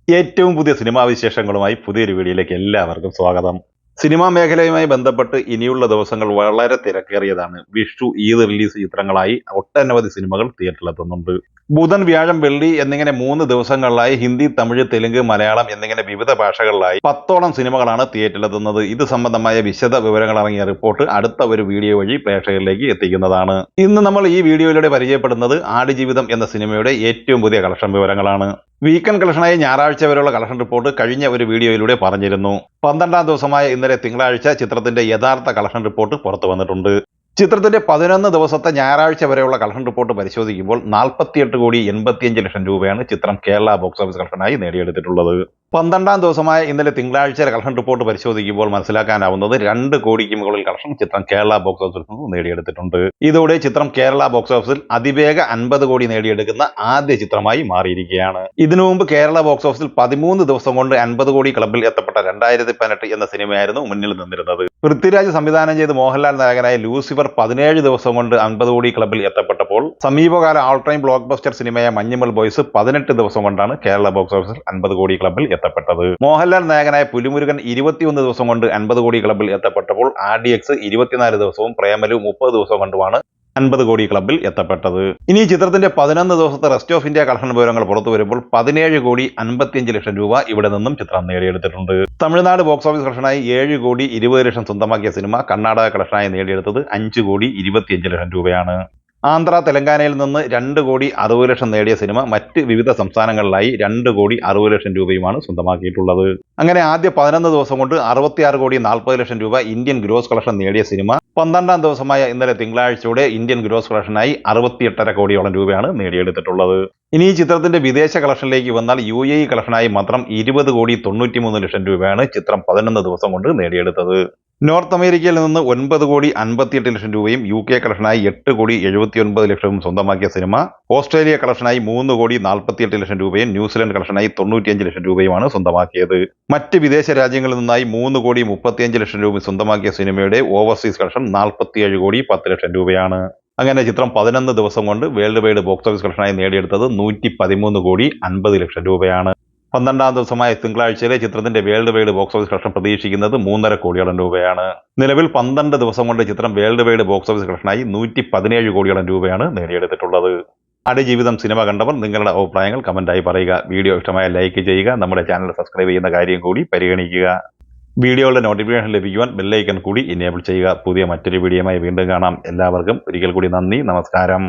ഏറ്റവും പുതിയ സിനിമാ വിശേഷങ്ങളുമായി പുതിയൊരു വീഡിയോയിലേക്ക് എല്ലാവർക്കും സ്വാഗതം. സിനിമാ മേഖലയുമായി ബന്ധപ്പെട്ട് ഇനിയുള്ള ദിവസങ്ങൾ വളരെ തിരക്കേറിയതാണ്. വിഷു, ഈദ് റിലീസ് ചിത്രങ്ങളായി ഒട്ടനവധി സിനിമകൾ തിയേറ്ററിലെത്തുന്നുണ്ട്. ബുധൻ, വ്യാഴം, വെള്ളി എന്നിങ്ങനെ 3 ദിവസങ്ങളിലായി ഹിന്ദി, തമിഴ്, തെലുങ്ക്, മലയാളം എന്നിങ്ങനെ വിവിധ ഭാഷകളിലായി 10ഓളം സിനിമകളാണ് തിയേറ്ററിലെത്തുന്നത്. ഇത് സംബന്ധമായ വിശദ വിവരങ്ങൾ അടങ്ങിയ റിപ്പോർട്ട് അടുത്ത ഒരു വീഡിയോ വഴി പ്രേക്ഷകരിലേക്ക് എത്തിക്കുന്നതാണ്. ഇന്ന് നമ്മൾ ഈ വീഡിയോയിലൂടെ പരിചയപ്പെടുന്നത് ആടുജീവിതം എന്ന സിനിമയുടെ ഏറ്റവും പുതിയ കളക്ഷൻ വിവരങ്ങളാണ്. വീക്കെൻഡ് കളക്ഷനായി ഞായറാഴ്ച വരെയുള്ള കളക്ഷൻ റിപ്പോർട്ട് കഴിഞ്ഞ ഒരു വീഡിയോയിലൂടെ പറഞ്ഞിരുന്നു. 12ാം ദിവസമായ ഇന്നലെ തിങ്കളാഴ്ച ചിത്രത്തിന്റെ യഥാർത്ഥ കളക്ഷൻ റിപ്പോർട്ട് പുറത്തു വന്നിട്ടുണ്ട്. ചിത്രത്തിന്റെ 11 ദിവസത്തെ ഞായറാഴ്ച വരെയുള്ള കളക്ഷൻ റിപ്പോർട്ട് പരിശോധിക്കുമ്പോൾ 48 കോടി 85 ലക്ഷം രൂപയാണ് ചിത്രം കേരള ബോക്സ് ഓഫീസ് കളക്ഷനായി നേടിയെടുത്തിട്ടുള്ളത്. 12ാം ദിവസമായ ഇന്നലെ തിങ്കളാഴ്ച കളക്ഷൻ റിപ്പോർട്ട് പരിശോധിക്കുമ്പോൾ മനസ്സിലാക്കാനാവുന്നത് 2 കോടിക്ക് മുകളിൽ കളക്ഷൻ ചിത്രം കേരള ബോക്സ് ഓഫീസിൽ നിന്ന് നേടിയെടുത്തിട്ടുണ്ട്. ഇതോടെ ചിത്രം കേരള ബോക്സ് ഓഫീസിൽ അതിവേഗ 50 കോടി നേടിയെടുക്കുന്ന ആദ്യ ചിത്രമായി മാറിയിരിക്കുകയാണ്. ഇതിനു മുമ്പ് കേരള ബോക്സ് ഓഫീസിൽ 13 ദിവസം കൊണ്ട് 50 കോടി ക്ലബിൽ എത്തപ്പെട്ട 2018 എന്ന സിനിമയായിരുന്നു മുന്നിൽ നിന്നിരുന്നത്. പൃഥ്വിരാജ് സംവിധാനം ചെയ്ത് മോഹൻലാൽ നായകനായ ലൂസിഫർ 17 ദിവസം കൊണ്ട് 50 കോടി ക്ലബിൽ എത്തപ്പെട്ടപ്പോൾ സമീപകാല ഓൾ ടൈം ബ്ലോക്ക് ബസ്റ്റർ സിനിമയായ മഞ്ഞുമൽ ബോയ്സ് 18 ദിവസം കൊണ്ടാണ് കേരള ബോക്സ് ഓഫീസിൽ 50 കോടി ക്ലബിൽ എത്തപ്പെട്ടത്. മോഹൻലാൽ നായകനായ പുലിമുരുകൻ 21 ദിവസം കൊണ്ട് 50 കോടി ക്ലബിൽ എത്തപ്പെട്ടപ്പോൾ RDX 24 ദിവസവും പ്രേമലു 30 ദിവസം കൊണ്ടുമാണ് 50 കോടി ക്ലബിൽ എത്തപ്പെട്ടത്. ഇനി ചിത്രത്തിന്റെ 11 ദിവസത്തെ റെസ്റ്റ് ഓഫ് ഇന്ത്യ കളക്ഷൻ വിവരങ്ങൾ പുറത്തു വരുമ്പോൾ 17 കോടി 55 ലക്ഷം രൂപ ഇവിടെ നിന്നും ചിത്രം നേടിയെടുത്തിട്ടുണ്ട്. തമിഴ്നാട് ബോക്സ് ഓഫീസ് കളക്ഷനായി 7 കോടി 20 ലക്ഷം സ്വന്തമാക്കിയ സിനിമ കർണാടക കളക്ഷനായി നേടിയെടുത്തത് 5 കോടി 25 ലക്ഷം രൂപയാണ്. ആന്ധ്ര, തെലങ്കാനയിൽ നിന്ന് 2 കോടി 60 ലക്ഷം നേടിയ സിനിമ മറ്റ് വിവിധ സംസ്ഥാനങ്ങളിലായി 2 കോടി 60 ലക്ഷം രൂപയുമാണ് സ്വന്തമാക്കിയിട്ടുള്ളത്. അങ്ങനെ ആദ്യ 11 ദിവസം കൊണ്ട് 66 കോടി 40 ലക്ഷം രൂപ ഇന്ത്യൻ ഗ്രോസ് കളക്ഷൻ നേടിയ സിനിമ 12ാം ദിവസമായ ഇന്നലെ തിങ്കളാഴ്ചയോടെ ഇന്ത്യൻ ഗ്രോസ് കളക്ഷനായി 68.5 കോടിയോളം രൂപയാണ് നേടിയെടുത്തിട്ടുള്ളത്. ഇനി ഈ ചിത്രത്തിന്റെ വിദേശ കളക്ഷനിലേക്ക് വന്നാൽ UAE കളക്ഷനായി മാത്രം 20 കോടി 93 ലക്ഷം രൂപയാണ് ചിത്രം 11 ദിവസം കൊണ്ട് നേടിയെടുത്തത്. നോർത്ത് അമേരിക്കയിൽ നിന്ന് 9 കോടി 58 ലക്ഷം രൂപയും UK കളക്ഷനായി 8 കോടി 79 ലക്ഷവും സ്വന്തമാക്കിയ സിനിമ ഓസ്ട്രേലിയ കളക്ഷനായി 3 കോടി 48 ലക്ഷം രൂപയും ന്യൂസിലൻഡ് കളക്ഷനായി 95 ലക്ഷം രൂപയുമാണ് സ്വന്തമാക്കിയത്. മറ്റ് വിദേശ രാജ്യങ്ങളിൽ നിന്നായി 3 കോടി 35 ലക്ഷം രൂപ സ്വന്തമാക്കിയ സിനിമയുടെ ഓവർസീസ് കളക്ഷൻ 47 കോടി 10 ലക്ഷം രൂപയാണ്. അങ്ങനെ ചിത്രം 11 ദിവസം കൊണ്ട് വേൾഡ് വൈഡ് ബോക്സ് ഓഫീസ് കളക്ഷനായി നേടിയെടുത്തത് 113 കോടി 50 ലക്ഷം രൂപയാണ്. 12ാം ദിവസമായ തിങ്കളാഴ്ചയിലെ ചിത്രത്തിന്റെ world wide box office collection പ്രതീക്ഷിക്കുന്നത് 3.5 കോടിയോളം രൂപയാണ്. നിലവിൽ 12 ദിവസം കൊണ്ട് ചിത്രം വേൾഡ് വൈഡ് ബോക്സ് ഓഫീസ് കളക്ഷനായി 117 കോടിയോളം രൂപയാണ് നേടിയെടുത്തിട്ടുള്ളത്. ആടുജീവിതം സിനിമ കണ്ടവർ നിങ്ങളുടെ അഭിപ്രായങ്ങൾ കമന്റായി പറയുക. വീഡിയോ ഇഷ്ടമായ ലൈക്ക് ചെയ്യുക. നമ്മുടെ ചാനൽ സബ്സ്ക്രൈബ് ചെയ്യുന്ന കാര്യം കൂടി പരിഗണിക്കുക. വീഡിയോകളുടെ നോട്ടിഫിക്കേഷൻ ലഭിക്കുവാൻ ബെല്ലൈക്കൺ കൂടി എനേബിൾ ചെയ്യുക. പുതിയ മറ്റൊരു വീഡിയോയുമായി വീണ്ടും കാണാം. എല്ലാവർക്കും ഒരിക്കൽ കൂടി നന്ദി, നമസ്കാരം.